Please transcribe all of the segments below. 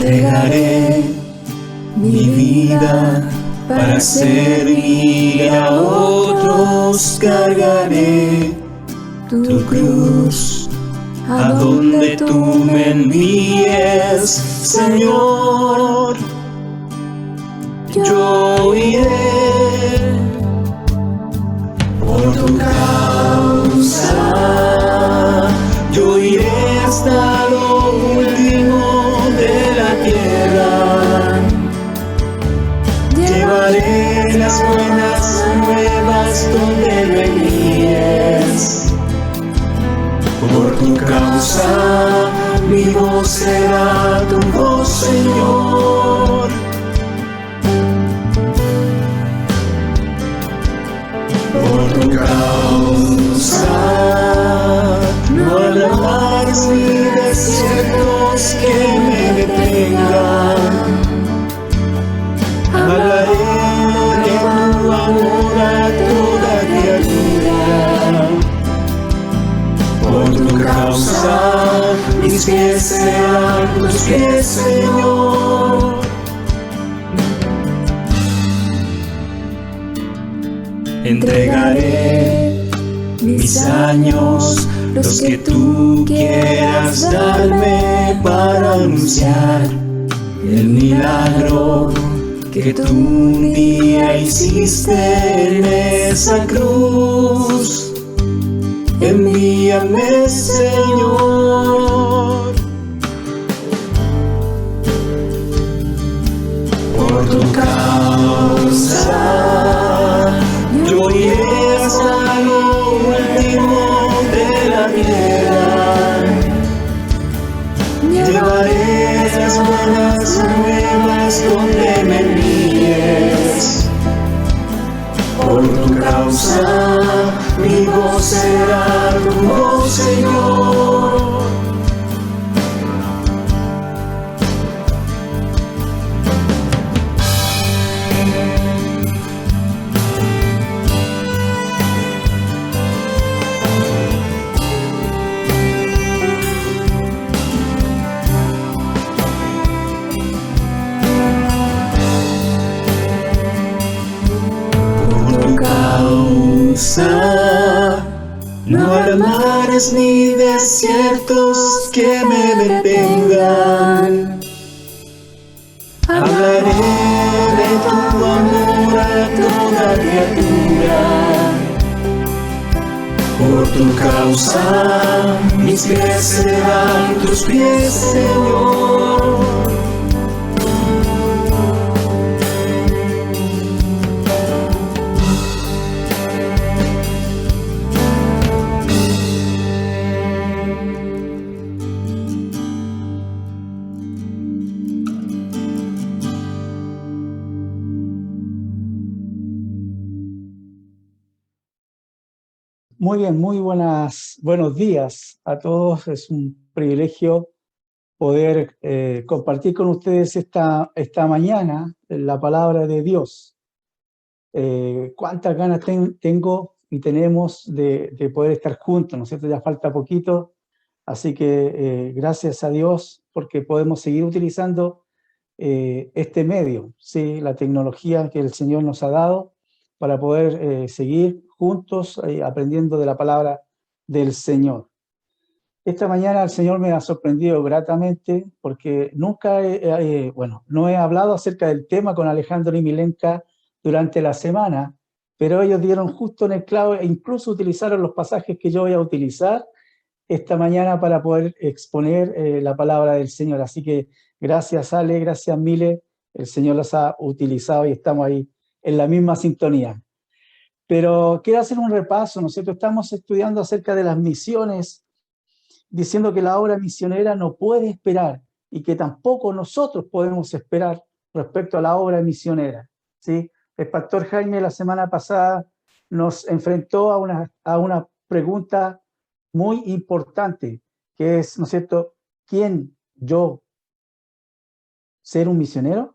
Entregaré mi vida para servir a otros, cargaré tu cruz a donde tú me envíes, Señor. Yo iré por tu causa, yo iré hasta lo último de la tierra. Llevaré las buenas nuevas donde me envíes. Por tu causa, mi voz será tu voz, Señor. Por tu causa, no habrá mares ni desiertos que me detengan. Hablaré de tu amor a toda criatura. Por tu causa, mis pies serán tus pies, Señor. Entregaré mis años, los que tú quieras darme, para anunciar el milagro que tú un día hiciste en esa cruz. Envíame, Señor. Por tu causa, yo iré hasta lo último de la tierra. Llevaré las buenas nuevas donde me envíes. Por tu causa, mi voz será tu voz, Señor. No habrá mares ni desiertos que me detengan. Hablaré de tu amor a toda criatura. Por tu causa, mis pies serán tus pies, Señor. Muy bien, buenos días a todos. Es un privilegio poder compartir con ustedes esta mañana la palabra de Dios. Cuántas ganas tengo y tenemos de poder estar juntos, ¿no es cierto? Ya falta poquito, así que gracias a Dios porque podemos seguir utilizando este medio, ¿sí? La tecnología que el Señor nos ha dado para poder seguir juntos aprendiendo de la palabra del Señor. Esta mañana el Señor me ha sorprendido gratamente porque nunca, no he hablado acerca del tema con Alejandro y Milenka durante la semana, pero ellos dieron justo en el clavo e incluso utilizaron los pasajes que yo voy a utilizar esta mañana para poder exponer la palabra del Señor. Así que gracias, Ale, gracias, Mile. El Señor los ha utilizado y estamos ahí en la misma sintonía. Pero quiero hacer un repaso, ¿no es cierto? Estamos estudiando acerca de las misiones, diciendo que la obra misionera no puede esperar y que tampoco nosotros podemos esperar respecto a la obra misionera, ¿sí? El pastor Jaime la semana pasada nos enfrentó a una pregunta muy importante, que es, ¿no es cierto?, ¿quién, yo, ser un misionero?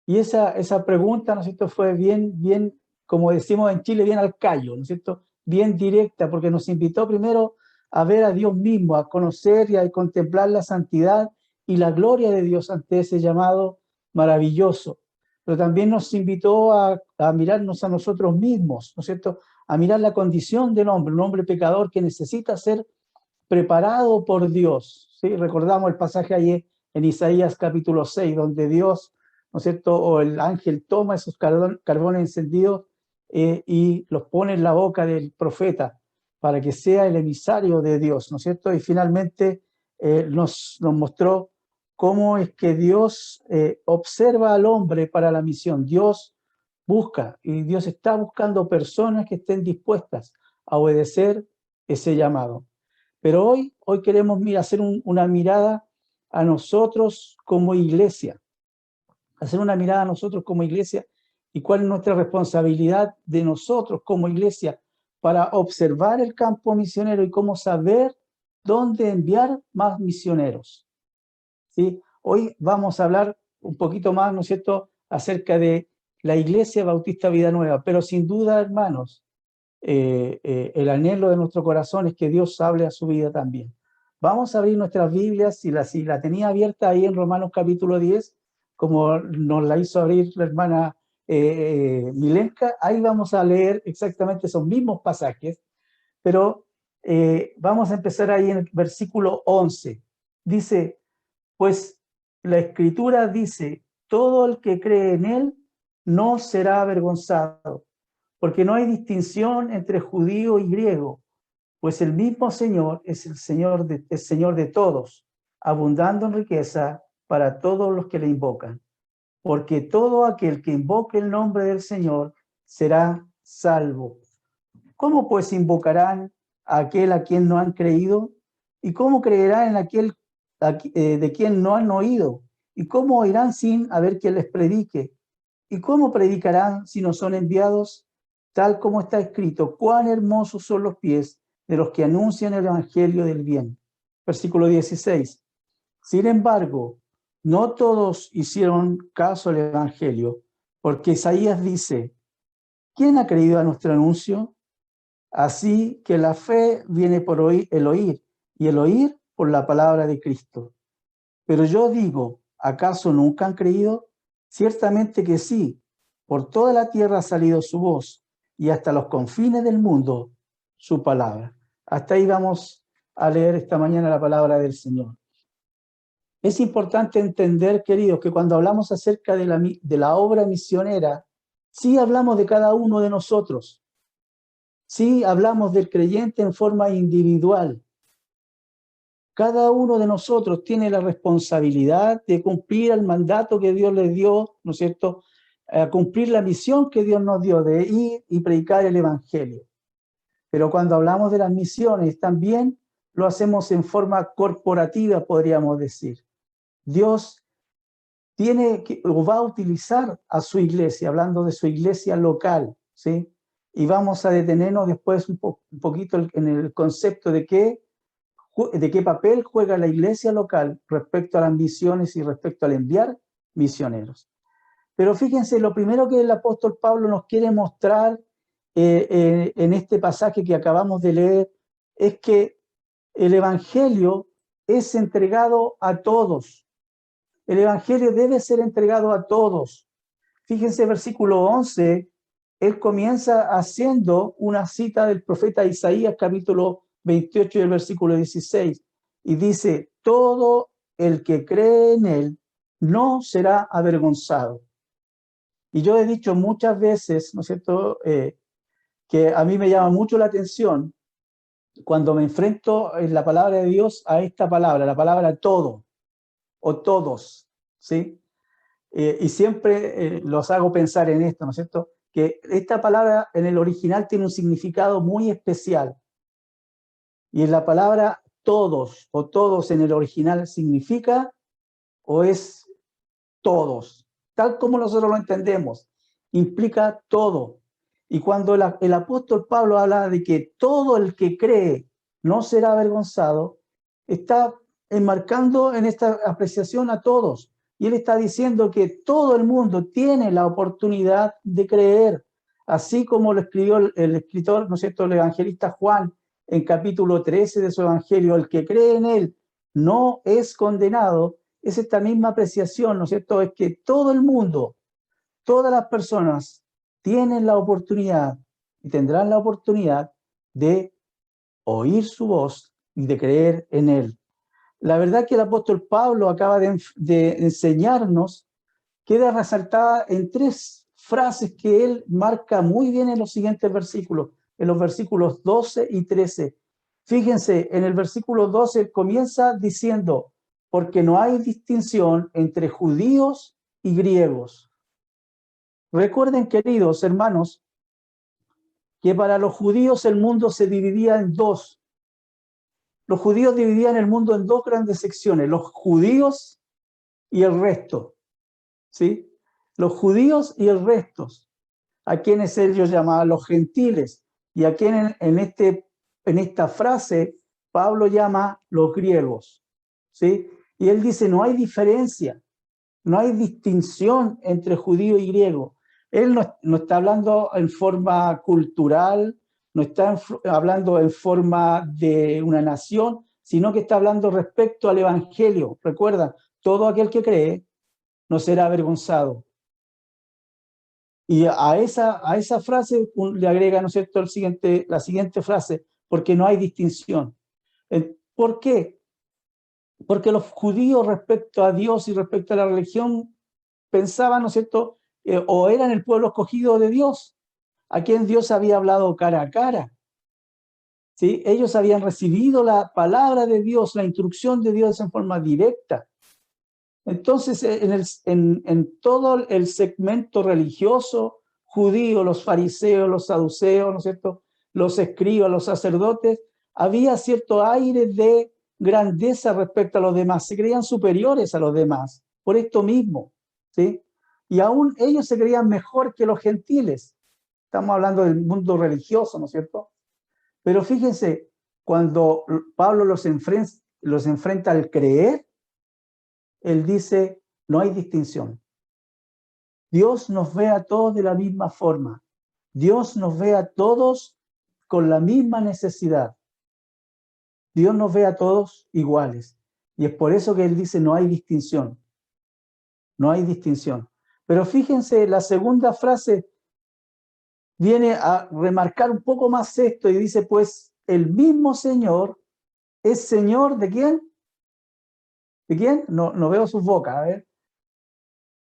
Y esa pregunta, ¿no es cierto?, fue bien, como decimos en Chile, bien al callo, ¿no es cierto?, bien directa, porque nos invitó primero a ver a Dios mismo, a conocer y a contemplar la santidad y la gloria de Dios ante ese llamado maravilloso. Pero también nos invitó a mirarnos a nosotros mismos, ¿no es cierto? A mirar la condición del hombre, un hombre pecador que necesita ser preparado por Dios, ¿sí? Recordamos el pasaje ahí en Isaías capítulo 6, donde Dios, ¿no es cierto?, o el ángel toma esos carbones encendidos y los pone en la boca del profeta para que sea el emisario de Dios, ¿no es cierto? Y finalmente nos mostró cómo es que Dios observa al hombre para la misión. Dios busca y Dios está buscando personas que estén dispuestas a obedecer ese llamado. Pero hoy queremos hacer una mirada a nosotros como iglesia, hacer una mirada a nosotros como iglesia y cuál es nuestra responsabilidad de nosotros como iglesia para observar el campo misionero y cómo saber dónde enviar más misioneros, ¿sí? Hoy vamos a hablar un poquito más, ¿no es cierto?, acerca de la Iglesia Bautista Vida Nueva, pero sin duda, hermanos, el anhelo de nuestro corazón es que Dios hable a su vida también. Vamos a abrir nuestras Biblias, si la tenía abierta ahí en Romanos capítulo 10, como nos la hizo abrir la hermana Milenka, ahí vamos a leer exactamente esos mismos pasajes, pero vamos a empezar ahí en el versículo 11. Dice, pues la Escritura dice, todo el que cree en él no será avergonzado, porque no hay distinción entre judío y griego, pues el mismo Señor es el Señor de todos, abundando en riqueza para todos los que le invocan. Porque todo aquel que invoque el nombre del Señor será salvo. ¿Cómo pues invocarán a aquel a quien no han creído? ¿Y cómo creerán en aquel de quien no han oído? ¿Y cómo oirán sin haber quien les predique? ¿Y cómo predicarán si no son enviados? Tal como está escrito, cuán hermosos son los pies de los que anuncian el evangelio del bien. Versículo 16. Sin embargo, no todos hicieron caso al evangelio, porque Isaías dice, ¿quién ha creído a nuestro anuncio? Así que la fe viene por oír, y el oír por la palabra de Cristo. Pero yo digo, ¿acaso nunca han creído? Ciertamente que sí, por toda la tierra ha salido su voz, y hasta los confines del mundo su palabra. Hasta ahí vamos a leer esta mañana la palabra del Señor. Es importante entender, queridos, que cuando hablamos acerca de la obra misionera, sí hablamos de cada uno de nosotros. Sí hablamos del creyente en forma individual. Cada uno de nosotros tiene la responsabilidad de cumplir el mandato que Dios le dio, ¿no es cierto?, a cumplir la misión que Dios nos dio de ir y predicar el evangelio. Pero cuando hablamos de las misiones, también lo hacemos en forma corporativa, podríamos decir. Dios va a utilizar a su iglesia, hablando de su iglesia local, ¿sí? Y vamos a detenernos después un poquito en el concepto de qué papel juega la iglesia local respecto a las misiones y respecto al enviar misioneros. Pero fíjense, lo primero que el apóstol Pablo nos quiere mostrar en este pasaje que acabamos de leer es que el evangelio es entregado a todos. El evangelio debe ser entregado a todos. Fíjense, versículo 11, él comienza haciendo una cita del profeta Isaías, capítulo 28 y el versículo 16, y dice, todo el que cree en él no será avergonzado. Y yo he dicho muchas veces, ¿no es cierto?, que a mí me llama mucho la atención cuando me enfrento en la palabra de Dios a esta palabra, la palabra todo o todos, ¿sí? Y siempre los hago pensar en esto, ¿no es cierto?, que esta palabra en el original tiene un significado muy especial. Y en la palabra todos o todos en el original significa o es todos, tal como nosotros lo entendemos, implica todo. Y cuando el apóstol Pablo habla de que todo el que cree no será avergonzado, está enmarcando en esta apreciación a todos. Y él está diciendo que todo el mundo tiene la oportunidad de creer, así como lo escribió el escritor, ¿no es cierto?, el evangelista Juan en capítulo 13 de su evangelio, el que cree en él no es condenado, es esta misma apreciación, ¿no es cierto? Es que todo el mundo, todas las personas tienen la oportunidad y tendrán la oportunidad de oír su voz y de creer en Él. La verdad que el apóstol Pablo acaba de enseñarnos, queda resaltada en 3 frases que él marca muy bien en los siguientes versículos, en los versículos 12 y 13. Fíjense, en el versículo 12 comienza diciendo, porque no hay distinción entre judíos y griegos. Recuerden, queridos hermanos, que para los judíos el mundo se dividía en 2. Los judíos dividían el mundo en 2 grandes secciones, los judíos y el resto, ¿sí? Los judíos y el resto, a quienes ellos llamaban los gentiles, y a quienes en esta frase Pablo llama los griegos, ¿sí? Y él dice, no hay diferencia, no hay distinción entre judío y griego. Él no está hablando en forma cultural, no está hablando en forma de una nación, sino que está hablando respecto al evangelio. Recuerda, todo aquel que cree no será avergonzado. Y a esa frase le agrega, ¿no es cierto?, la siguiente frase, porque no hay distinción. ¿Por qué? Porque los judíos respecto a Dios y respecto a la religión pensaban, ¿no es cierto?, o eran el pueblo escogido de Dios, a quien Dios había hablado cara a cara. ¿Sí? Ellos habían recibido la palabra de Dios, la instrucción de Dios en forma directa. Entonces, en todo el segmento religioso judío, los fariseos, los saduceos, ¿no es cierto?, los escribas, los sacerdotes, había cierto aire de grandeza respecto a los demás, se creían superiores a los demás, por esto mismo, ¿sí? Y aún ellos se creían mejor que los gentiles. Estamos hablando del mundo religioso, ¿no es cierto? Pero fíjense, cuando Pablo los enfrenta al creer, él dice, no hay distinción. Dios nos ve a todos de la misma forma. Dios nos ve a todos con la misma necesidad. Dios nos ve a todos iguales. Y es por eso que él dice, no hay distinción. No hay distinción. Pero fíjense, la segunda frase viene a remarcar un poco más esto y dice, pues el mismo Señor es Señor ¿de quién? ¿De quién? No veo sus bocas, a ver.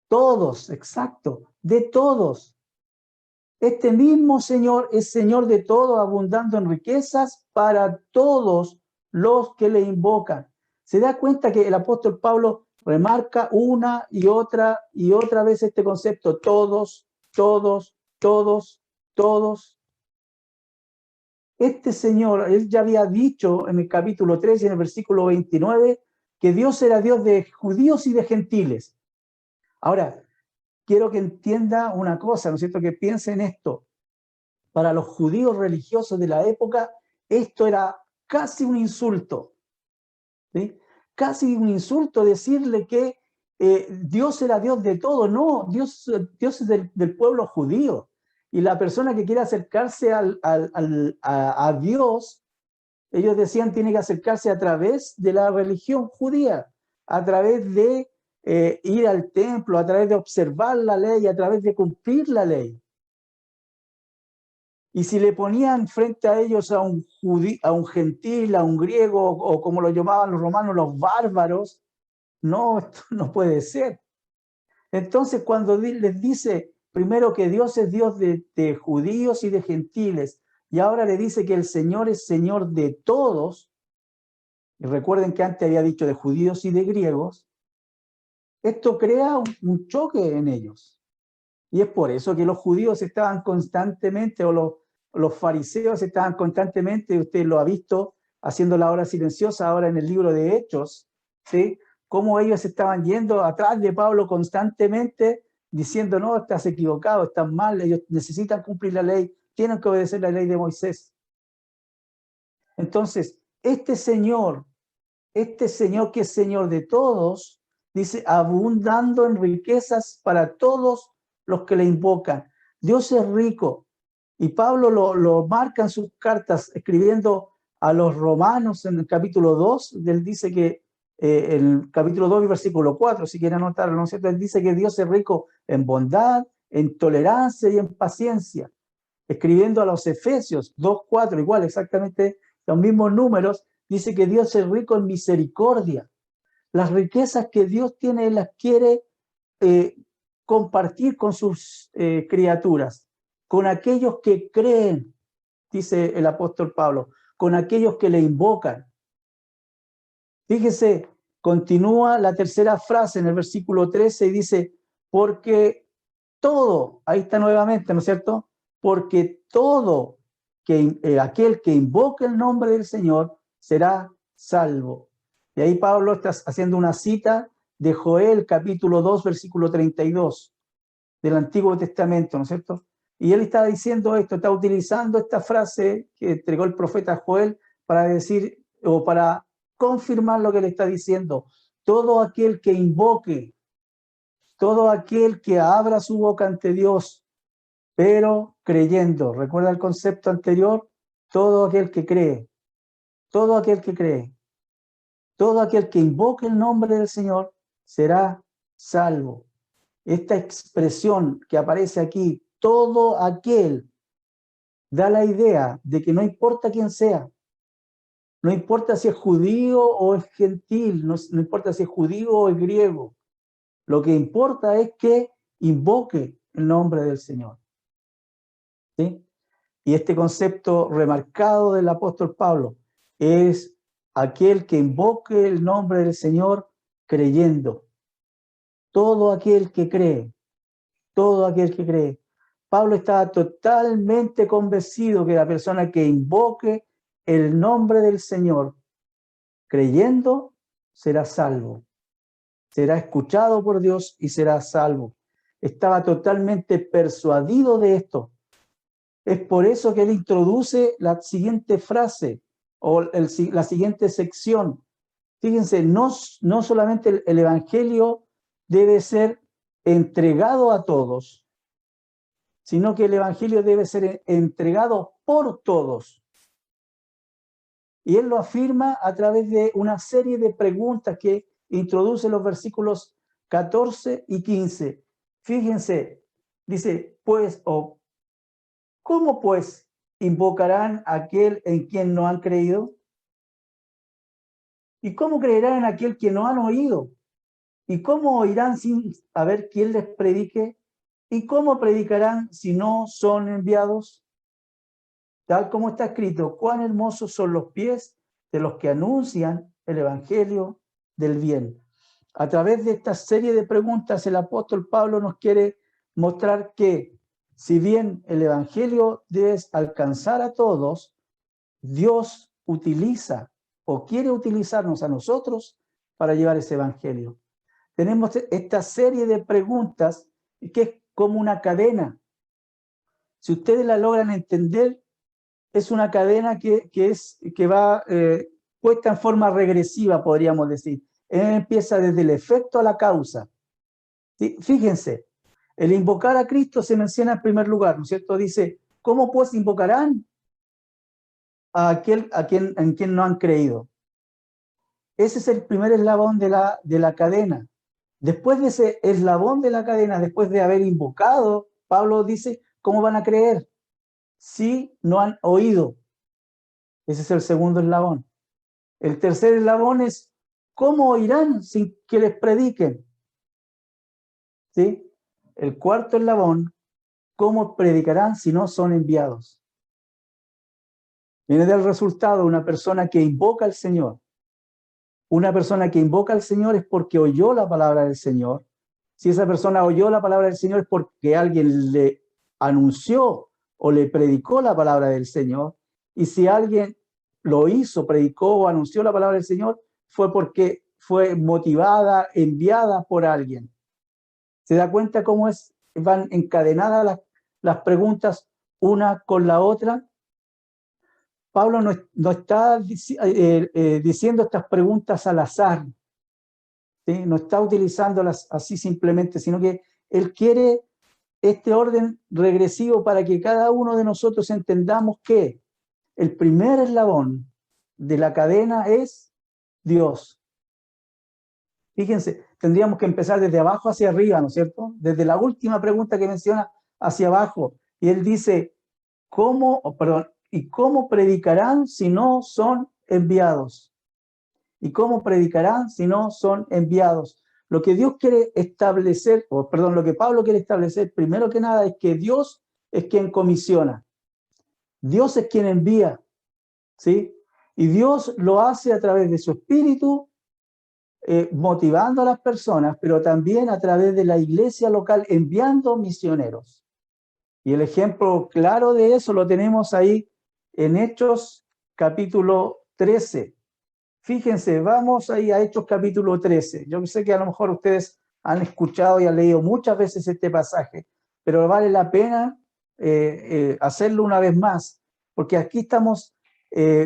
Todos, exacto, de todos. Este mismo Señor es Señor de todo, abundando en riquezas para todos los que le invocan. Se da cuenta que el apóstol Pablo remarca una y otra vez este concepto, todos, todos, todos, todos. Este Señor, él ya había dicho en el capítulo 3 y en el versículo 29 que Dios era Dios de judíos y de gentiles. Ahora, quiero que entienda una cosa, ¿no es cierto? Que piense en esto. Para los judíos religiosos de la época, esto era casi un insulto, ¿sí? Casi un insulto decirle que Dios era Dios de todo. No, Dios es del pueblo judío. Y la persona que quiere acercarse a Dios, ellos decían, tiene que acercarse a través de la religión judía, a través de ir al templo, a través de observar la ley, a través de cumplir la ley. Y si le ponían frente a ellos a un gentil, a un griego, o como lo llamaban los romanos, los bárbaros, no, esto no puede ser. Entonces, cuando les dice primero que Dios es Dios de judíos y de gentiles, y ahora le dice que el Señor es Señor de todos, y recuerden que antes había dicho de judíos y de griegos, esto crea un choque en ellos. Y es por eso que los judíos estaban constantemente, o los fariseos estaban constantemente, usted lo ha visto, haciendo la hora silenciosa ahora en el libro de Hechos, ¿sí? Cómo ellos estaban yendo atrás de Pablo constantemente, diciendo, no, estás equivocado, estás mal, ellos necesitan cumplir la ley, tienen que obedecer la ley de Moisés. Entonces, este Señor que es Señor de todos, dice, abundando en riquezas para todos los que le invocan. Dios es rico. Y Pablo lo marca en sus cartas, escribiendo a los romanos en el capítulo 2, él dice que el capítulo 2 y versículo 4, si quieren anotarlo, ¿no es cierto? Él dice que Dios es rico en bondad, en tolerancia y en paciencia. Escribiendo a los Efesios 2:4, igual, exactamente los mismos números, dice que Dios es rico en misericordia. Las riquezas que Dios tiene, Él las quiere compartir con sus criaturas, con aquellos que creen, dice el apóstol Pablo, con aquellos que le invocan. Fíjese, continúa la tercera frase en el versículo 13 y dice, porque todo, ahí está nuevamente, ¿no es cierto? Porque todo aquel que invoque el nombre del Señor será salvo. Y ahí Pablo está haciendo una cita de Joel capítulo 2, versículo 32 del Antiguo Testamento, ¿no es cierto? Y él está diciendo esto, está utilizando esta frase que entregó el profeta Joel para decir o para confirmar lo que le está diciendo. Todo aquel que invoque, todo aquel que abra su boca ante Dios, pero creyendo. ¿Recuerda el concepto anterior? Todo aquel que cree, todo aquel que cree, todo aquel que invoque el nombre del Señor será salvo. Esta expresión que aparece aquí, todo aquel, da la idea de que no importa quién sea, no importa si es judío o es gentil, no importa si es judío o es griego, lo que importa es que invoque el nombre del Señor. ¿Sí? Y este concepto remarcado del apóstol Pablo es aquel que invoque el nombre del Señor creyendo. Todo aquel que cree, todo aquel que cree. Pablo estaba totalmente convencido que la persona que invoque el nombre del Señor creyendo será salvo, será escuchado por Dios y será salvo. Estaba totalmente persuadido de esto. Es por eso que él introduce la siguiente frase o la siguiente sección. Fíjense, no solamente el Evangelio debe ser entregado a todos, sino que el Evangelio debe ser entregado por todos. Y él lo afirma a través de una serie de preguntas que introduce los versículos 14 y 15. Fíjense, dice, pues, ¿cómo pues invocarán a aquel en quien no han creído? ¿Y cómo creerán en aquel que no han oído? ¿Y cómo oirán sin saber quién les predique? ¿Y cómo predicarán si no son enviados? Tal como está escrito, cuán hermosos son los pies de los que anuncian el evangelio del bien. A través de esta serie de preguntas, el apóstol Pablo nos quiere mostrar que, si bien el evangelio debe alcanzar a todos, Dios utiliza o quiere utilizarnos a nosotros para llevar ese evangelio. Tenemos esta serie de preguntas que es como una cadena. Si ustedes la logran entender, es una cadena que va puesta en forma regresiva, podríamos decir. Empieza desde el efecto a la causa. ¿Sí? Fíjense, el invocar a Cristo se menciona en primer lugar, ¿no es cierto? Dice, ¿cómo pues invocarán a aquel en quien no han creído? Ese es el primer eslabón de la cadena. Después de ese eslabón de la cadena, después de haber invocado, Pablo dice, ¿cómo van a creer si no han oído? Ese es el segundo eslabón. El tercer eslabón es, ¿cómo oirán sin que les prediquen? ¿Sí? El cuarto eslabón, ¿cómo predicarán si no son enviados? Viene del resultado una persona que invoca al Señor. Una persona que invoca al Señor es porque oyó la palabra del Señor. Si esa persona oyó la palabra del Señor es porque alguien le anunció o le predicó la palabra del Señor. Y si alguien lo hizo, predicó o anunció la palabra del Señor, fue porque fue motivada, enviada por alguien. ¿Se da cuenta cómo van encadenadas las preguntas una con la otra? Pablo no está diciendo estas preguntas al azar, ¿sí? No está utilizándolas así simplemente, sino que él quiere este orden regresivo para que cada uno de nosotros entendamos que el primer eslabón de la cadena es Dios. Fíjense, tendríamos que empezar desde abajo hacia arriba, ¿no es cierto? Desde la última pregunta que menciona hacia abajo. Y él dice, ¿y cómo predicarán si no son enviados? ¿Y cómo predicarán si no son enviados? Lo que Dios quiere establecer, lo que Pablo quiere establecer, primero que nada, es que Dios es quien comisiona. Dios es quien envía, ¿sí? Y Dios lo hace a través de su Espíritu, motivando a las personas, pero también a través de la iglesia local, enviando misioneros. Y el ejemplo claro de eso lo tenemos ahí en Hechos capítulo 13. Fíjense, vamos ahí a Hechos capítulo 13. Yo sé que a lo mejor ustedes han escuchado y han leído muchas veces este pasaje, pero vale la pena hacerlo una vez más, porque aquí estamos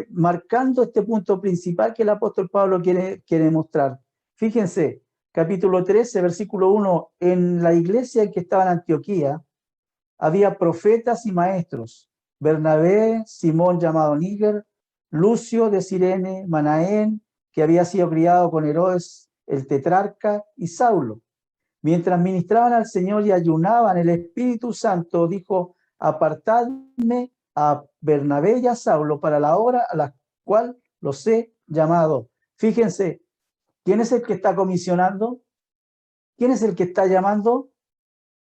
marcando este punto principal que el apóstol Pablo quiere mostrar. Fíjense, capítulo 13, versículo 1, en la iglesia que estaba en Antioquía, había profetas y maestros, Bernabé, Simón llamado Níger, Lucio de Cirene, Manaén, que había sido criado con Herodes el tetrarca, y Saulo. Mientras ministraban al Señor y ayunaban, el Espíritu Santo dijo, apartadme a Bernabé y a Saulo para la obra a la cual los he llamado. Fíjense, ¿quién es el que está comisionando? ¿Quién es el que está llamando?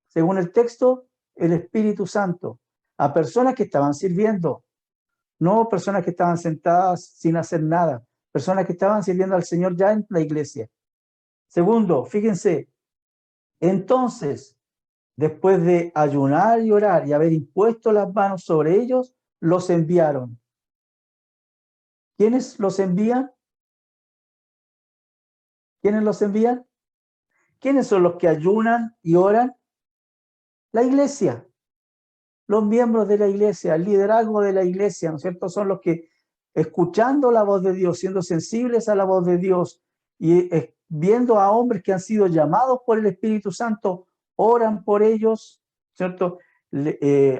Según el texto, el Espíritu Santo, a personas que estaban sirviendo, no personas que estaban sentadas sin hacer nada, personas que estaban sirviendo al Señor ya en la iglesia. Segundo, fíjense, entonces, después de ayunar y orar y haber impuesto las manos sobre ellos, los enviaron. ¿Quiénes los envían? ¿Quiénes los envían? ¿Quiénes son los que ayunan y oran? La iglesia. Los miembros de la iglesia, el liderazgo de la iglesia, ¿no es cierto? Son los que, escuchando la voz de Dios, siendo sensibles a la voz de Dios y viendo a hombres que han sido llamados por el Espíritu Santo, oran por ellos, ¿cierto?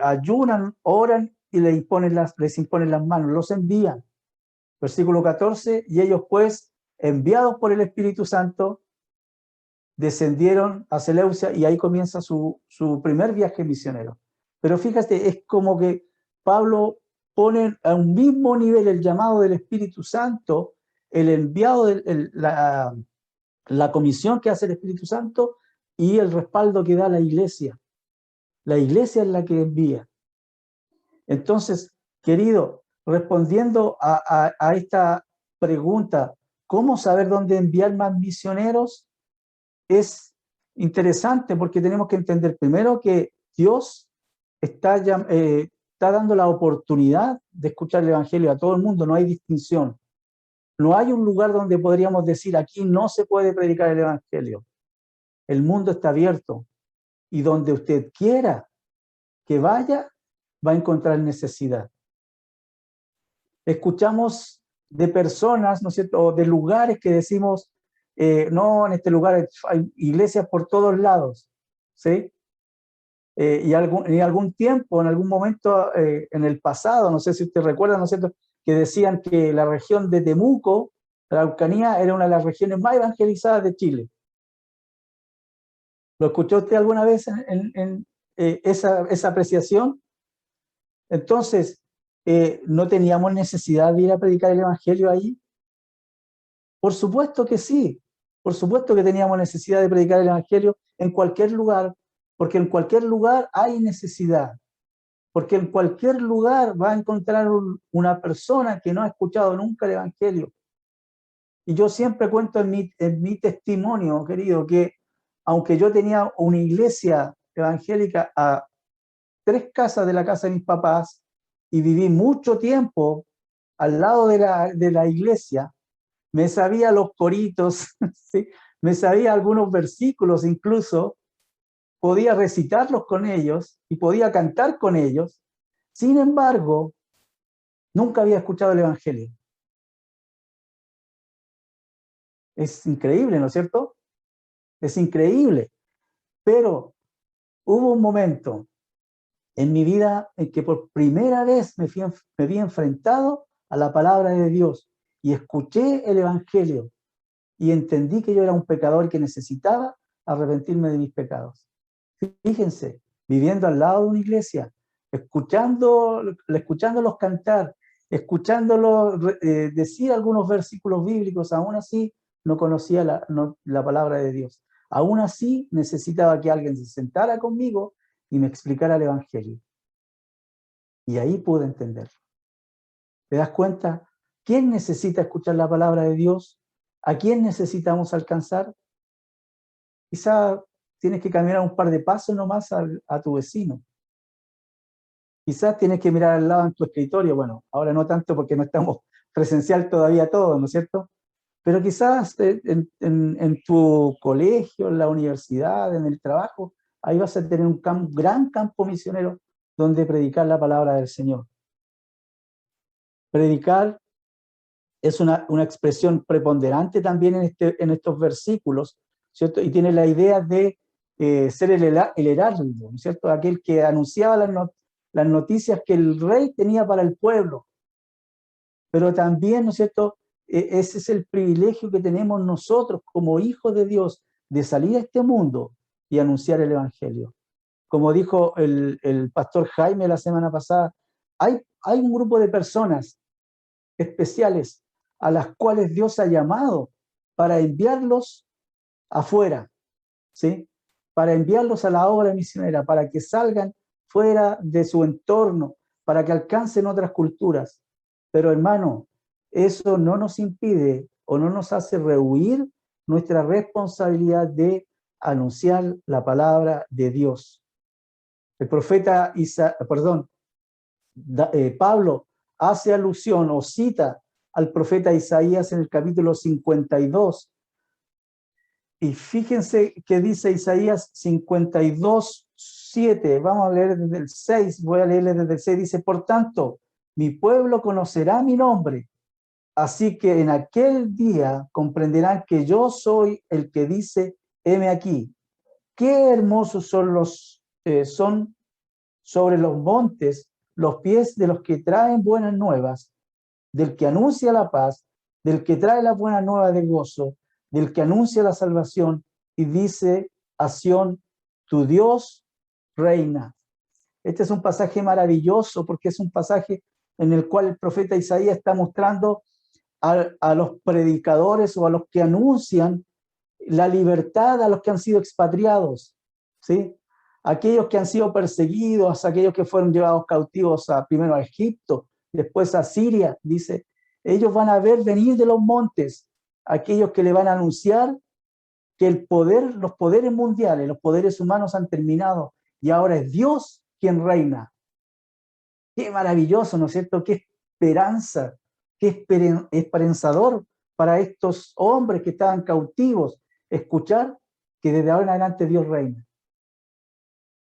Ayunan, oran y les imponen las manos, los envían. Versículo 14, y ellos pues, enviados por el Espíritu Santo, descendieron a Seleucia y ahí comienza su primer viaje misionero. Pero fíjate, es como que Pablo pone a un mismo nivel el llamado del Espíritu Santo, el enviado, la comisión que hace el Espíritu Santo y el respaldo que da la iglesia. La iglesia es la que envía. Entonces, querido, respondiendo a esta pregunta, ¿cómo saber dónde enviar más misioneros? Es interesante porque tenemos que entender primero que Dios está dando la oportunidad de escuchar el Evangelio a todo el mundo, no hay distinción. No hay un lugar donde podríamos decir aquí no se puede predicar el Evangelio. El mundo está abierto y donde usted quiera que vaya, va a encontrar necesidad. Escuchamos de personas, ¿no es cierto?, o de lugares que decimos, no, en este lugar hay iglesias por todos lados, ¿sí? Y en algún tiempo, en algún momento en el pasado, no sé si usted recuerda, ¿no es cierto?, que decían que la región de Temuco, la Araucanía, era una de las regiones más evangelizadas de Chile. ¿Lo escuchó usted alguna vez en esa apreciación? Entonces, ¿no teníamos necesidad de ir a predicar el Evangelio ahí? Por supuesto que sí. Por supuesto que teníamos necesidad de predicar el Evangelio en cualquier lugar, porque en cualquier lugar hay necesidad. Porque en cualquier lugar va a encontrar una persona que no ha escuchado nunca el Evangelio. Y yo siempre cuento en mi testimonio, querido, que aunque yo tenía una iglesia evangélica a 3 casas de la casa de mis papás y viví mucho tiempo al lado de la iglesia, me sabía los coritos, ¿sí? Me sabía algunos versículos incluso, podía recitarlos con ellos y podía cantar con ellos. Sin embargo, nunca había escuchado el Evangelio. Es increíble, ¿no es cierto? Es increíble. Pero hubo un momento en mi vida en que por primera vez me vi enfrentado a la palabra de Dios y escuché el Evangelio. y entendí que yo era un pecador que necesitaba arrepentirme de mis pecados. Fíjense, viviendo al lado de una iglesia, escuchándolos cantar, escuchándolos decir algunos versículos bíblicos, aún así no conocía la palabra de Dios. Aún así necesitaba que alguien se sentara conmigo y me explicara el Evangelio. Y ahí pude entender. ¿Te das cuenta? ¿Quién necesita escuchar la palabra de Dios? ¿A quién necesitamos alcanzar? Quizá tienes que caminar un par de pasos nomás a tu vecino. Quizás tienes que mirar al lado en tu escritorio. Bueno, ahora no tanto porque no estamos presencial todavía todos, ¿no es cierto? Pero quizás en tu colegio, en la universidad, en el trabajo, ahí vas a tener un gran campo misionero donde predicar la palabra del Señor. Predicar es una expresión preponderante también en estos versículos, ¿cierto? Y tiene la idea de ser el heraldo, ¿no es cierto? Aquel que anunciaba las noticias que el rey tenía para el pueblo. Pero también, ¿no es cierto? Ese es el privilegio que tenemos nosotros como hijos de Dios, de salir a este mundo y anunciar el Evangelio. Como dijo el pastor Jaime la semana pasada, hay un grupo de personas especiales a las cuales Dios ha llamado para enviarlos afuera, ¿sí? Para enviarlos a la obra misionera, para que salgan fuera de su entorno, para que alcancen otras culturas. Pero hermano, eso no nos impide o no nos hace rehuir nuestra responsabilidad de anunciar la palabra de Dios. El profeta Pablo hace alusión o cita al profeta Isaías en el capítulo 52. Y fíjense que dice Isaías 52:7. Vamos a leer desde el 6. Voy a leerle desde el 6. Dice, por tanto, mi pueblo conocerá mi nombre. Así que en aquel día comprenderán que yo soy el que dice, heme aquí. Qué hermosos son sobre los montes los pies de los que traen buenas nuevas, del que anuncia la paz, del que trae la buena nueva de gozo, del que anuncia la salvación y dice a Sión, tu Dios reina. Este es un pasaje maravilloso porque es un pasaje en el cual el profeta Isaías está mostrando a los predicadores o a los que anuncian la libertad a los que han sido expatriados, ¿sí? Aquellos que han sido perseguidos, aquellos que fueron llevados cautivos primero a Egipto, después a Siria, dice, ellos van a ver venir de los montes, aquellos que le van a anunciar que los poderes mundiales, los poderes humanos han terminado y ahora es Dios quien reina. Qué maravilloso, ¿no es cierto? Qué esperanza, qué esperanzador para estos hombres que estaban cautivos, escuchar que desde ahora en adelante Dios reina.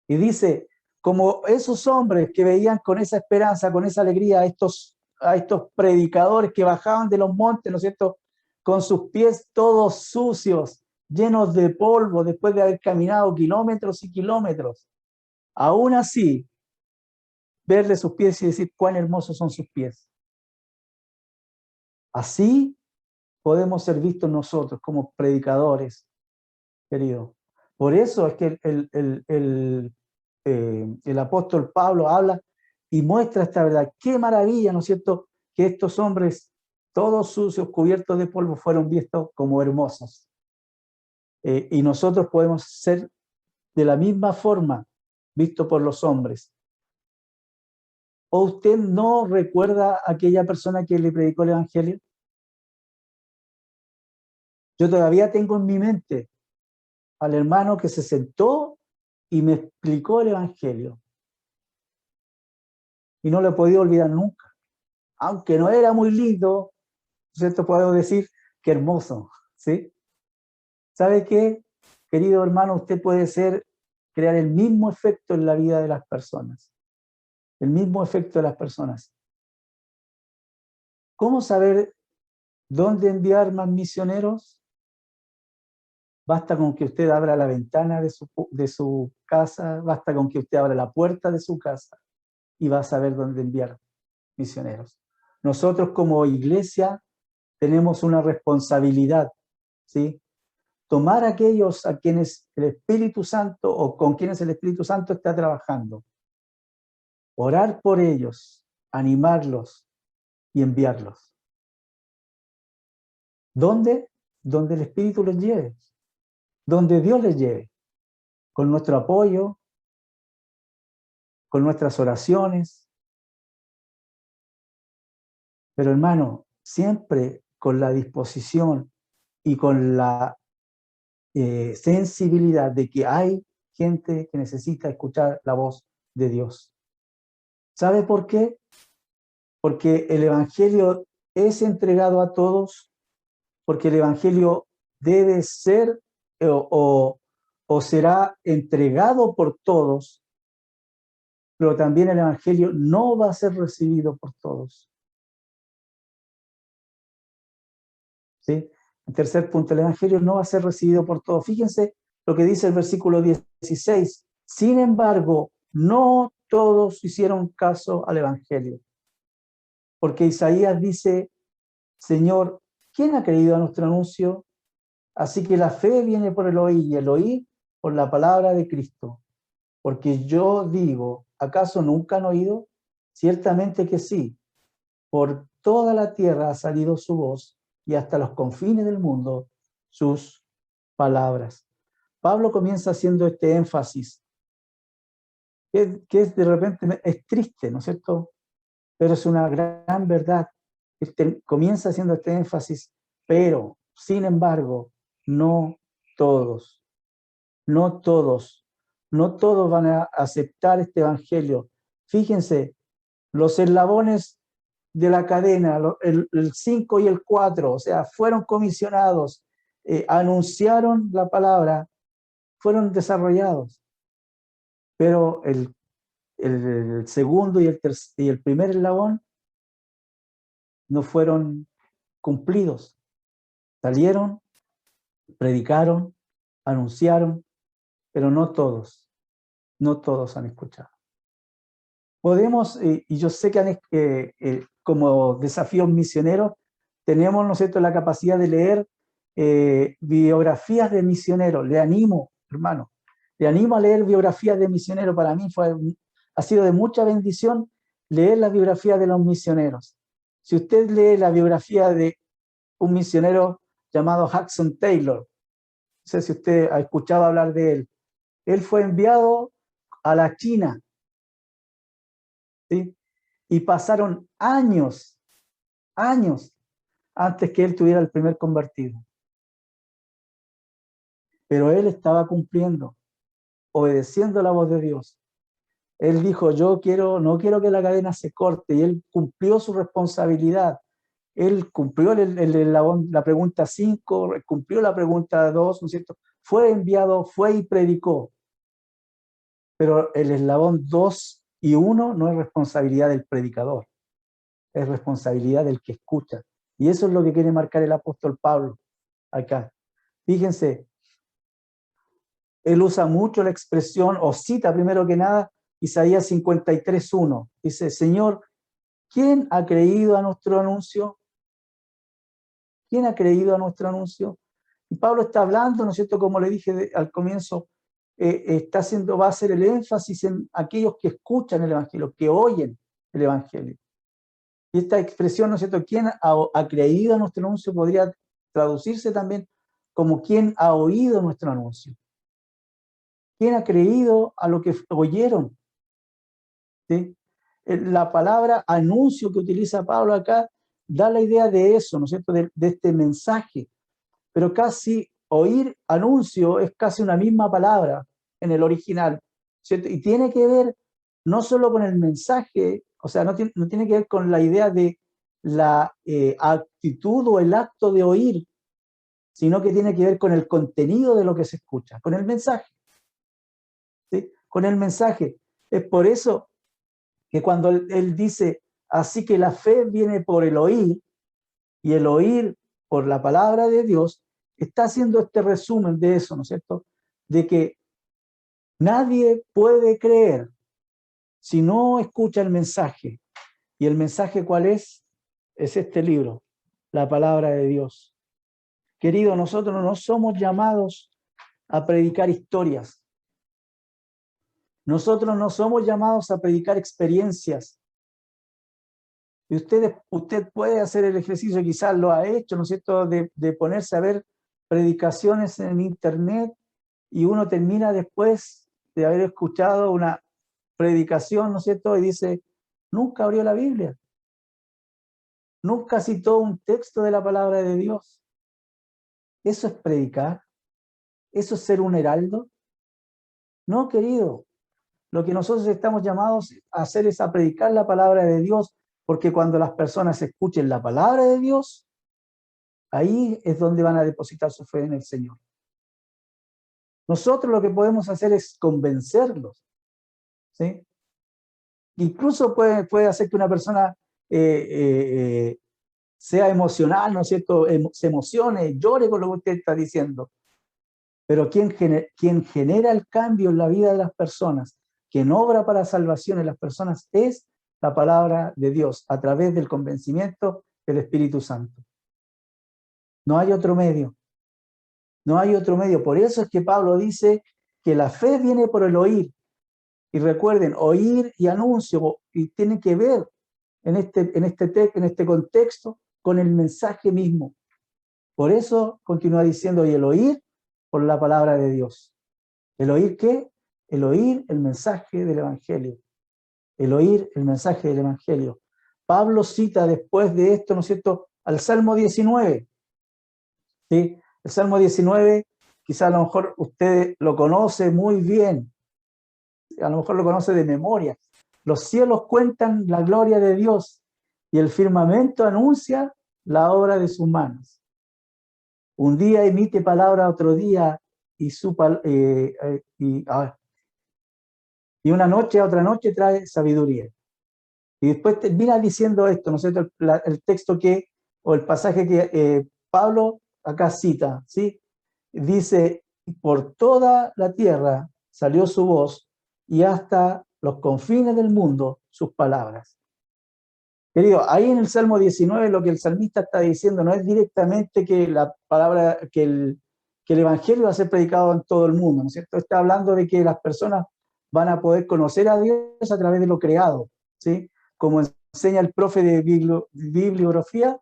Y dice, como esos hombres que veían con esa esperanza, con esa alegría a estos predicadores que bajaban de los montes, ¿no es cierto?, con sus pies todos sucios, llenos de polvo, después de haber caminado kilómetros y kilómetros. Aún así, verle sus pies y decir cuán hermosos son sus pies. Así podemos ser vistos nosotros como predicadores, querido. Por eso es que el apóstol Pablo habla y muestra esta verdad. Qué maravilla, ¿no es cierto?, que estos hombres, todos sucios, cubiertos de polvo, fueron vistos como hermosos. Y nosotros podemos ser de la misma forma vistos por los hombres. ¿O usted no recuerda a aquella persona que le predicó el Evangelio? Yo todavía tengo en mi mente al hermano que se sentó y me explicó el Evangelio. Y no lo he podido olvidar nunca. Aunque no era muy lindo, ¿cierto? Puedo decir que hermoso, ¿sí? ¿Sabe qué? Querido hermano, usted puede crear el mismo efecto en la vida de las personas. El mismo efecto de las personas. ¿Cómo saber dónde enviar más misioneros? Basta con que usted abra la ventana de su casa, basta con que usted abra la puerta de su casa y va a saber dónde enviar misioneros. Nosotros como iglesia tenemos una responsabilidad ¿sí? Tomar a aquellos a quienes el Espíritu Santo o con quienes el Espíritu Santo está trabajando, orar por ellos, animarlos y enviarlos. ¿Dónde? Donde el Espíritu los lleve, donde Dios les lleve, con nuestro apoyo, con nuestras oraciones. Pero hermano, siempre con la disposición y con la sensibilidad de que hay gente que necesita escuchar la voz de Dios. ¿Sabe por qué? Porque el Evangelio es entregado a todos, porque el Evangelio debe ser o será entregado por todos, pero también el Evangelio no va a ser recibido por todos. ¿Sí? En tercer punto, el Evangelio no va a ser recibido por todos. Fíjense lo que dice el versículo 16. Sin embargo, no todos hicieron caso al Evangelio. Porque Isaías dice, Señor, ¿quién ha creído a nuestro anuncio? Así que la fe viene por el oír y el oír por la palabra de Cristo. Porque yo digo, ¿acaso nunca han oído? Ciertamente que sí. Por toda la tierra ha salido su voz y hasta los confines del mundo sus palabras. Pablo comienza haciendo este énfasis, que es de repente es triste, ¿no es cierto? Pero es una gran verdad. Comienza haciendo este énfasis, pero, sin embargo, no todos, no todos, no todos van a aceptar este evangelio. Fíjense, los eslabones de la cadena, el 5 y el 4, o sea, fueron comisionados, anunciaron la palabra, fueron desarrollados. Pero el segundo y el primer eslabón no fueron cumplidos. Salieron, predicaron, anunciaron, pero no todos han escuchado. Podemos, y yo sé que como desafíos misioneros, tenemos, ¿no es cierto?, la capacidad de leer biografías de misioneros. Le animo, hermano, le animo a leer biografías de misioneros. Para mí ha sido de mucha bendición leer las biografías de los misioneros. Si usted lee la biografía de un misionero llamado Hudson Taylor, no sé si usted ha escuchado hablar de él, él fue enviado a la China, ¿sí? Y pasaron años antes que él tuviera el primer convertido. Pero él estaba cumpliendo, obedeciendo la voz de Dios. Él dijo, no quiero que la cadena se corte, y él cumplió su responsabilidad. Él cumplió la pregunta 5, cumplió la pregunta 2, ¿no es cierto? Fue enviado, fue y predicó. Pero el eslabón 2 y 1 no es responsabilidad del predicador, es responsabilidad del que escucha. Y eso es lo que quiere marcar el apóstol Pablo acá. Fíjense, él usa mucho la expresión, o cita primero que nada, Isaías 53:1. Dice, Señor, ¿quién ha creído a nuestro anuncio? ¿Quién ha creído a nuestro anuncio? Y Pablo está hablando, ¿no es cierto? Como le dije al comienzo, va a hacer el énfasis en aquellos que escuchan el Evangelio, que oyen el Evangelio. Y esta expresión, ¿no es cierto? ¿Quién ha creído a nuestro anuncio? Podría traducirse también como ¿quién ha oído nuestro anuncio? ¿Quién ha creído a lo que oyeron? ¿Sí? La palabra anuncio que utiliza Pablo acá da la idea de eso, ¿no es cierto? De este mensaje. Pero casi oír anuncio es casi una misma palabra en el original, ¿cierto? Y tiene que ver no solo con el mensaje, o sea, no tiene que ver con la idea de la actitud o el acto de oír, sino que tiene que ver con el contenido de lo que se escucha, con el mensaje. ¿Sí? Con el mensaje. Es por eso que cuando él dice, así que la fe viene por el oír, y el oír por la palabra de Dios, está haciendo este resumen de eso, ¿no es cierto? De que nadie puede creer si no escucha el mensaje. ¿Y el mensaje cuál es? Es este libro, la palabra de Dios. Querido, nosotros no somos llamados a predicar historias. Nosotros no somos llamados a predicar experiencias. Y usted puede hacer el ejercicio, quizás lo ha hecho, ¿no es cierto?, de ponerse a ver predicaciones en internet y uno termina después de haber escuchado una predicación, ¿no es cierto?, y dice, nunca abrió la Biblia. Nunca citó un texto de la palabra de Dios. ¿Eso es predicar? ¿Eso es ser un heraldo? No, querido. Lo que nosotros estamos llamados a hacer es a predicar la palabra de Dios, porque cuando las personas escuchen la palabra de Dios, ahí es donde van a depositar su fe en el Señor. Nosotros lo que podemos hacer es convencerlos, ¿sí? Incluso puede hacer que una persona sea emocional, ¿no es cierto?, se emocione, llore con lo que usted está diciendo. Pero quien genera el cambio en la vida de las personas, quien obra para salvación en las personas, es la palabra de Dios, a través del convencimiento del Espíritu Santo. No hay otro medio. No hay otro medio. Por eso es que Pablo dice que la fe viene por el oír. Y recuerden, oír y anuncio, y tiene que ver en este contexto con el mensaje mismo. Por eso continúa diciendo, y el oír por la palabra de Dios. ¿El oír qué? El oír el mensaje del Evangelio. El oír el mensaje del Evangelio. Pablo cita después de esto, ¿no es cierto?, al Salmo 19. ¿Sí? El Salmo 19, quizá a lo mejor usted lo conoce muy bien, a lo mejor lo conoce de memoria. Los cielos cuentan la gloria de Dios y el firmamento anuncia la obra de sus manos. Un día emite palabra a otro día y una noche a otra noche trae sabiduría. Y después termina diciendo esto, ¿no es cierto? El texto o el pasaje que Pablo acá cita, ¿sí? Dice, por toda la tierra salió su voz y hasta los confines del mundo sus palabras. Querido, ahí en el Salmo 19 lo que el salmista está diciendo no es directamente que la palabra, que el Evangelio va a ser predicado en todo el mundo, ¿no es cierto? Está hablando de que las personas van a poder conocer a Dios a través de lo creado, ¿sí? Como enseña el profe de bibliografía,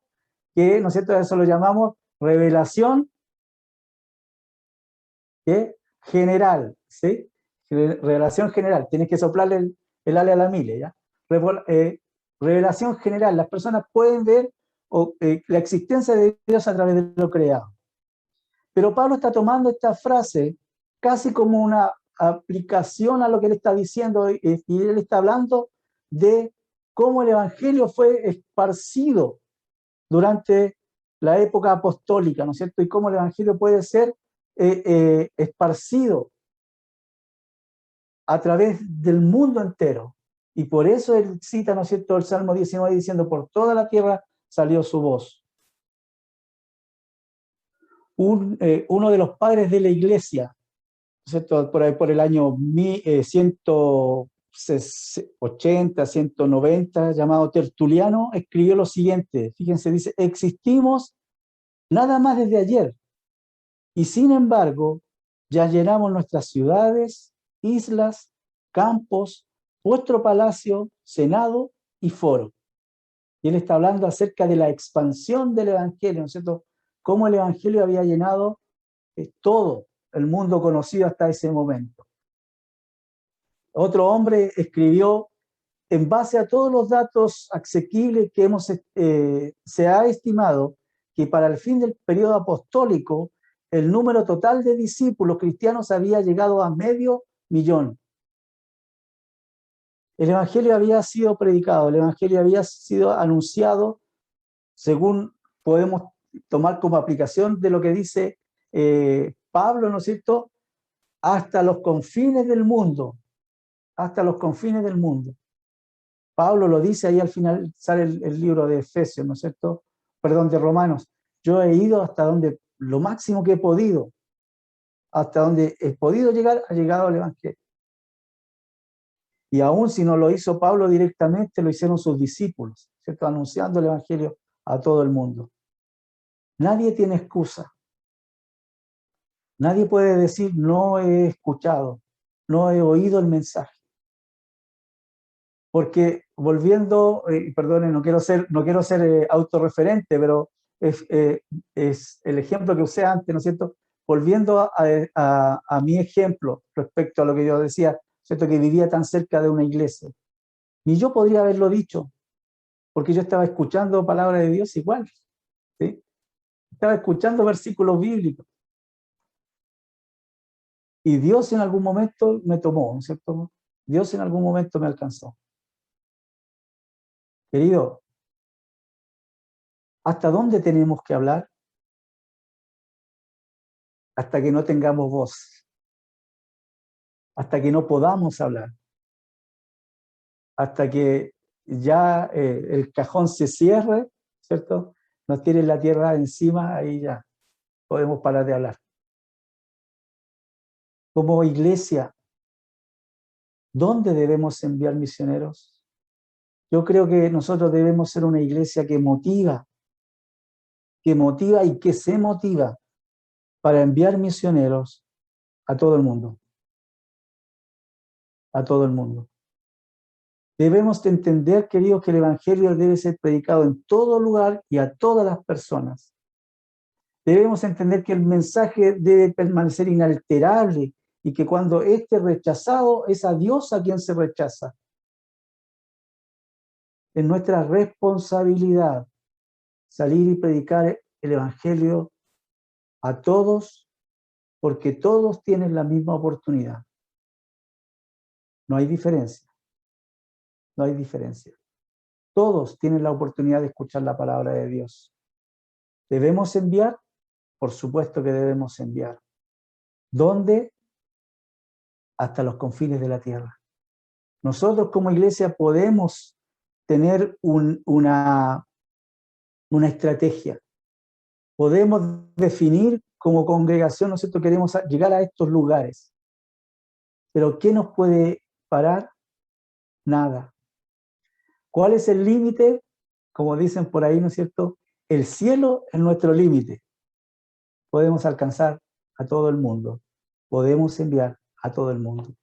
que, ¿no es cierto?, eso lo llamamos revelación general, ¿sí? Revelación general, tienes que soplarle el ale a la mile, ¿ya? Revelación general, las personas pueden ver la existencia de Dios a través de lo creado. Pero Pablo está tomando esta frase casi como una aplicación a lo que él está diciendo, y él está hablando de cómo el Evangelio fue esparcido durante la época apostólica, ¿no es cierto? Y cómo el Evangelio puede ser esparcido a través del mundo entero. Y por eso él cita, ¿no es cierto?, el Salmo 19 diciendo, por toda la tierra salió su voz. Uno de los padres de la iglesia, ¿no es cierto?, por el año 180, 190, llamado Tertuliano, escribió lo siguiente, fíjense, dice, existimos nada más desde ayer, y sin embargo, ya llenamos nuestras ciudades, islas, campos, vuestro palacio, senado y foro. Y él está hablando acerca de la expansión del Evangelio, ¿no es cierto? Cómo el Evangelio había llenado todo el mundo conocido hasta ese momento. Otro hombre escribió, en base a todos los datos asequibles que se ha estimado que para el fin del periodo apostólico, el número total de discípulos cristianos había llegado a 500.000. El Evangelio había sido predicado, el Evangelio había sido anunciado, según podemos tomar como aplicación de lo que dice Pablo, ¿no es cierto?, hasta los confines del mundo, hasta los confines del mundo. Pablo lo dice ahí al final, sale el libro de Efesios, ¿no es cierto?, perdón, de Romanos. Yo he ido hasta donde, lo máximo que he podido, hasta donde he podido llegar, ha llegado el Evangelio. Y aún si no lo hizo Pablo directamente, lo hicieron sus discípulos, ¿cierto?, anunciando el Evangelio a todo el mundo. Nadie tiene excusa. Nadie puede decir, no he escuchado, no he oído el mensaje. Porque volviendo, perdone, no quiero ser autorreferente, pero es el ejemplo que usé antes, ¿no es cierto? Volviendo a mi ejemplo respecto a lo que yo decía, ¿cierto? Que vivía tan cerca de una iglesia. Ni yo podría haberlo dicho, porque yo estaba escuchando palabra de Dios igual, ¿sí? Estaba escuchando versículos bíblicos. Y Dios en algún momento me tomó, ¿no es cierto? Dios en algún momento me alcanzó. Querido, ¿hasta dónde tenemos que hablar? Hasta que no tengamos voz, hasta que no podamos hablar, hasta que ya el cajón se cierre, ¿cierto? Nos tiene la tierra encima, ahí ya podemos parar de hablar. Como iglesia, ¿dónde debemos enviar misioneros? Yo creo que nosotros debemos ser una iglesia que motiva y que se motiva para enviar misioneros a todo el mundo. A todo el mundo. Debemos entender, queridos, que el Evangelio debe ser predicado en todo lugar y a todas las personas. Debemos entender que el mensaje debe permanecer inalterable y que cuando esté rechazado es a Dios a quien se rechaza. Es nuestra responsabilidad salir y predicar el Evangelio a todos, porque todos tienen la misma oportunidad. No hay diferencia. No hay diferencia. Todos tienen la oportunidad de escuchar la palabra de Dios. ¿Debemos enviar? Por supuesto que debemos enviar. ¿Dónde? Hasta los confines de la tierra. Nosotros como iglesia podemos tener una estrategia. Podemos definir como congregación, ¿no es cierto? Queremos llegar a estos lugares. Pero ¿qué nos puede parar? Nada. ¿Cuál es el límite? Como dicen por ahí, ¿no es cierto? El cielo es nuestro límite. Podemos alcanzar a todo el mundo. Podemos enviar a todo el mundo.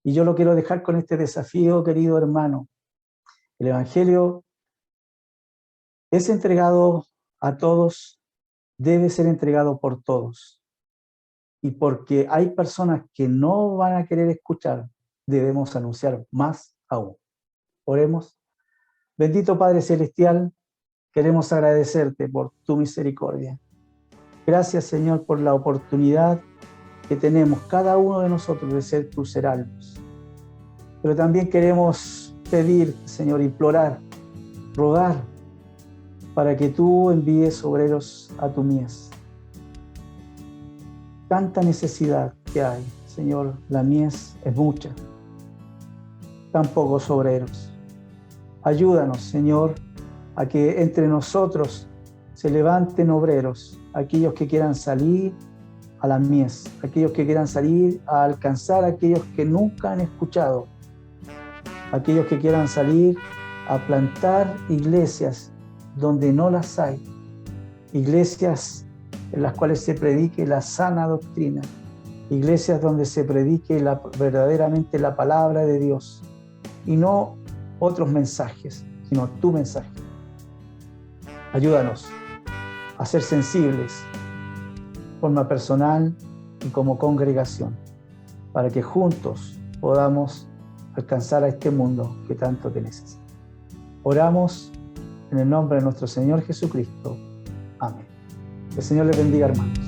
Y yo lo quiero dejar con este desafío, querido hermano. El Evangelio es entregado a todos, debe ser entregado por todos. Y porque hay personas que no van a querer escuchar, debemos anunciar más aún. Oremos. Bendito Padre Celestial, queremos agradecerte por tu misericordia. Gracias, Señor, por la oportunidad que tenemos cada uno de nosotros de ser tus heraldos. Pero también queremos pedir, Señor, implorar, rogar, para que tú envíes obreros a tu mies. Tanta necesidad que hay, Señor, la mies es mucha. Tan pocos obreros. Ayúdanos, Señor, a que entre nosotros se levanten obreros, aquellos que quieran salir a la mies, aquellos que quieran salir a alcanzar a aquellos que nunca han escuchado, aquellos que quieran salir a plantar iglesias donde no las hay, iglesias en las cuales se predique la sana doctrina, iglesias donde se predique verdaderamente la palabra de Dios y no otros mensajes, sino tu mensaje. Ayúdanos a ser sensibles, de forma personal y como congregación, para que juntos podamos alcanzar a este mundo que tanto te necesita. Oramos en el nombre de nuestro Señor Jesucristo. Amén. El Señor les bendiga, hermanos.